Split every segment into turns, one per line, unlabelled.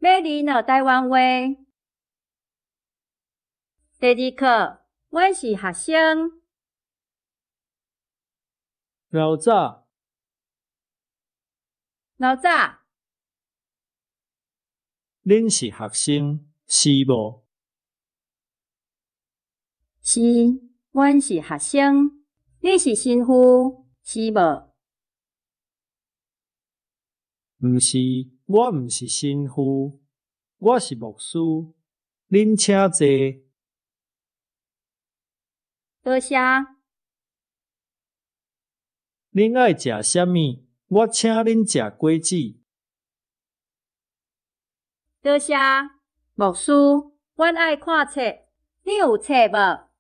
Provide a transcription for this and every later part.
要离了台湾话。第二课，阮是学生。
老早，
老早，
恁是学生是无？
是，阮是学生。你是新妇是无？
毋是，我毋是新妇，我是牧师。恁请坐。
多谢。
恁爱食啥物？我请恁食果子。
多谢，牧师，阮爱看册，你有册无？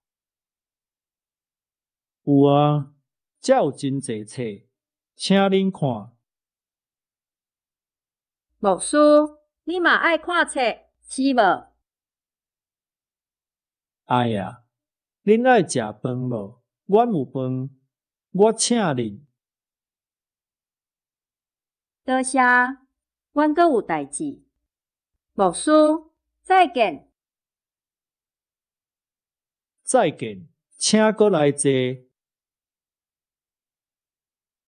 有啊，遮有真侪册，请恁看。
牧师，你嘛爱看册是无？
哎呀，恁爱食饭无？阮有饭，我请恁。
多谢，阮阁有代志。牧师，再见。
再见，请过来坐。